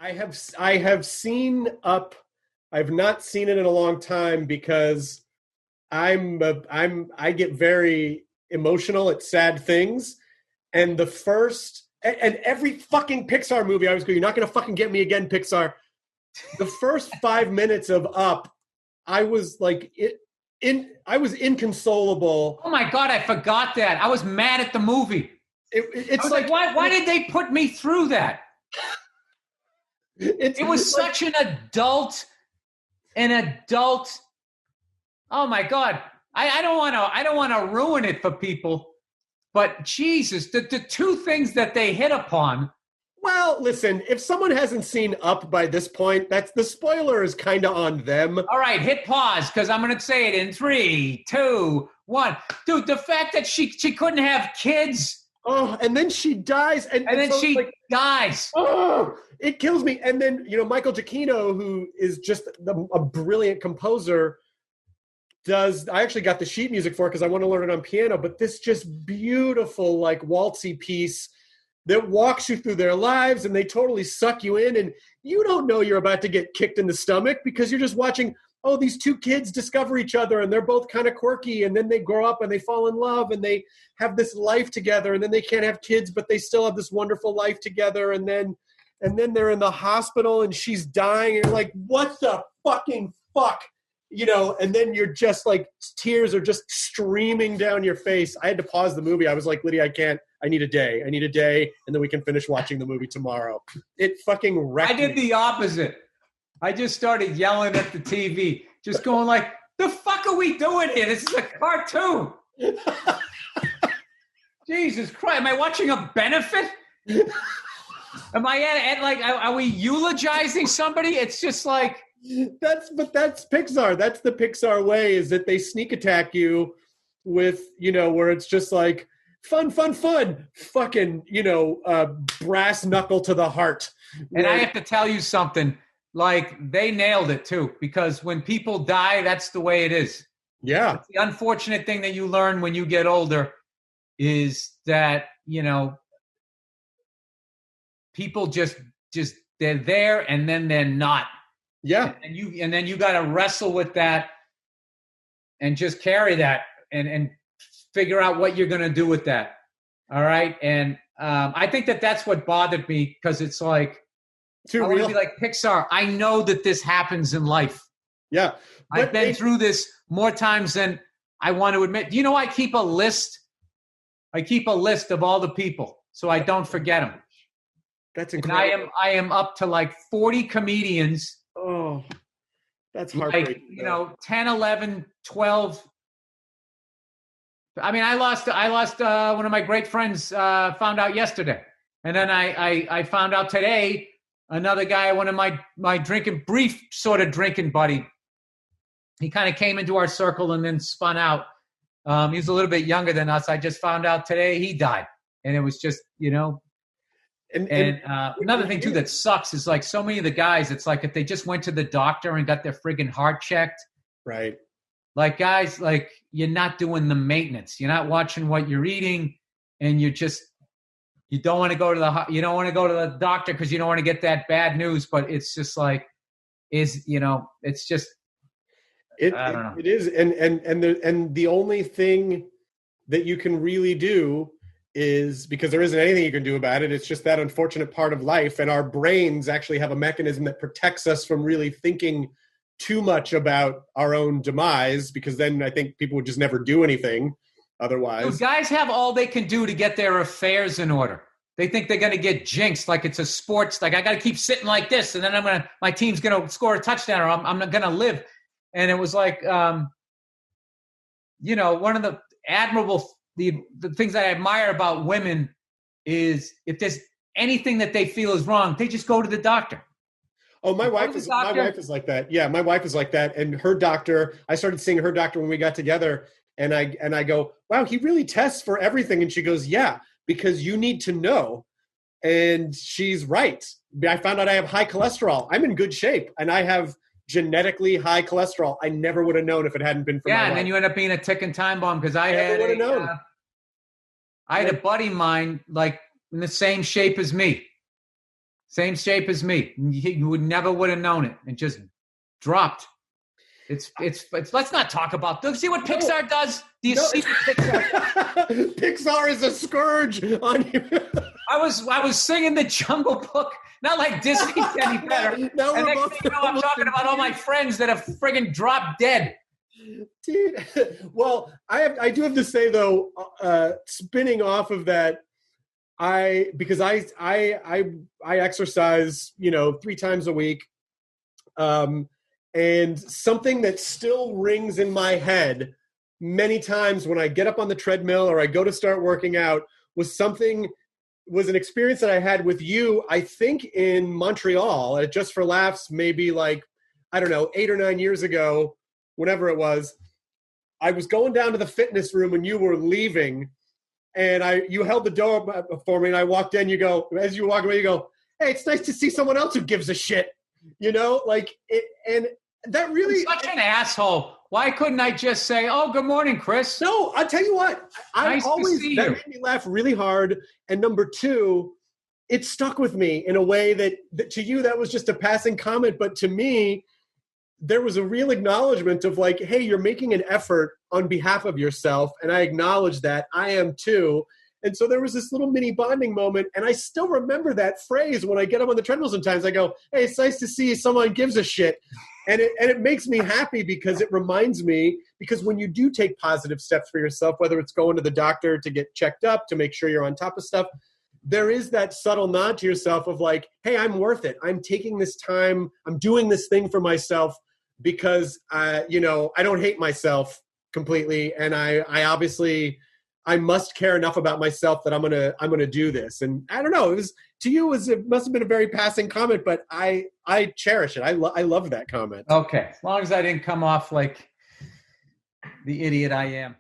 I have seen Up. I've not seen it in a long time because I get very emotional at sad things. And the first and every fucking Pixar movie I was going, you're not going to fucking get me again, Pixar. The first 5 minutes of Up, I was like I was inconsolable. Oh my God, I forgot that. I was mad at the movie. It's like why did they put me through that? It was such an adult. Oh my God. I don't want to ruin it for people. But Jesus, the two things that they hit upon. Well, listen, if someone hasn't seen Up by this point, that's the spoiler is kind of on them. All right, hit pause because I'm going to say it in 3, 2, 1. Dude, the fact that she couldn't have kids. Oh, and then she dies. And then so she dies. Oh, it kills me. And then, Michael Giacchino, who is just a brilliant composer, I actually got the sheet music for it because I want to learn it on piano, but this just beautiful, like, waltzy piece that walks you through their lives, and they totally suck you in, and you don't know you're about to get kicked in the stomach because you're just watching, these two kids discover each other, and they're both kind of quirky, and then they grow up, and they fall in love, and they have this life together, and then they can't have kids, but they still have this wonderful life together, and then they're in the hospital, and she's dying, and you're like, what the fucking fuck? And then you're just like, tears are just streaming down your face. I had to pause the movie. I was like, Lydia, I need a day, and then we can finish watching the movie tomorrow. It fucking wrecked me. I did the opposite. I just started yelling at the TV, just going like, the fuck are we doing here? This is a cartoon. Jesus Christ. Am I watching a benefit? Am I at like, are we eulogizing somebody? It's just like, that's Pixar. That's the Pixar way, is that they sneak attack you with, where it's just like fun, fucking, brass knuckle to the heart. And I have to tell you something, like, they nailed it too, because when people die, that's the way it is. Yeah. It's the unfortunate thing that you learn when you get older is that, people just they're there and then they're not. Yeah. And then you got to wrestle with that and just carry that and figure out what you're going to do with that. All right. And I think that's what bothered me, because it's like, too I real. want to be like Pixar. I know that this happens in life. Yeah. I've been through this more times than I want to admit. Do you know I keep a list? I keep a list of all the people so I don't forget them. That's incredible. And I am up to like 40 comedians. Oh, that's heartbreaking. Like, 10, 11, 12. I mean, I lost one of my great friends, found out yesterday. And then I found out today, another guy, one of my brief sort of drinking buddy. He kind of came into our circle and then spun out. He's a little bit younger than us. I just found out today he died. And it was just, And another thing, too, that sucks is, like, so many of the guys, it's like if they just went to the doctor and got their friggin' heart checked. Right. Like, guys, like, you're not doing the maintenance. You're not watching what you're eating, and you don't want to go to the doctor because you don't want to get that bad news. But it's just like, it's just, I don't know. It is. And the only thing that you can really do is, because there isn't anything you can do about it, it's just that unfortunate part of life, and our brains actually have a mechanism that protects us from really thinking too much about our own demise, because then I think people would just never do anything otherwise. So guys have all they can do to get their affairs in order. They think they're going to get jinxed, like it's a sports, like I got to keep sitting like this, and then my team's going to score a touchdown, or I'm not going to live. And it was like, one of the admirable the things that I admire about women is if there's anything that they feel is wrong, they just go to the doctor. Oh, my wife is like that. Yeah, my wife is like that. And her doctor, I started seeing her doctor when we got together, and I go, wow, he really tests for everything. And she goes, yeah, because you need to know. And she's right. I found out I have high cholesterol. I'm in good shape, and I have genetically high cholesterol. I never would have known if it hadn't been for my wife. And then you end up being a ticking time bomb, because I had a buddy of mine, like, in the same shape as me. Same shape as me. You would never would have known it, and just dropped. It's let's not talk about this. See what Pixar does? Do you see what Pixar? Pixar is a scourge on you. I was singing the Jungle Book, not like Disney's any better. Now and next thing you know, I'm talking about all my friends that have friggin' dropped dead. Dude, well, I do have to say though, spinning off of that, because I exercise, 3 times a week, and something that still rings in my head many times when I get up on the treadmill or I go to start working out was an experience that I had with you, I think in Montreal, at Just for Laughs, maybe 8 or 9 years ago, whenever it was. I was going down to the fitness room when you were leaving, and you held the door for me, and I walked in. You go, as you walk away, you go, "Hey, it's nice to see someone else who gives a shit." And that really... I'm such an asshole. Why couldn't I just say, "Oh, good morning, Chris"? No, I'll tell you what. That made me laugh really hard. And number 2, it stuck with me in a way that to you, that was just a passing comment. But to me, there was a real acknowledgement of hey, you're making an effort on behalf of yourself. And I acknowledge that. I am too. And so there was this little mini bonding moment. And I still remember that phrase when I get up on the treadmill sometimes. I go, "Hey, it's nice to see someone gives a shit." And it makes me happy because it reminds me, because when you do take positive steps for yourself, whether it's going to the doctor to get checked up, to make sure you're on top of stuff, there is that subtle nod to yourself of hey, I'm worth it. I'm taking this time. I'm doing this thing for myself because, I don't hate myself completely. And I obviously, I must care enough about myself that I'm going to do this. And I don't know, it must have been a very passing comment, but I cherish it. I love that comment. Okay. As long as I didn't come off like the idiot I am.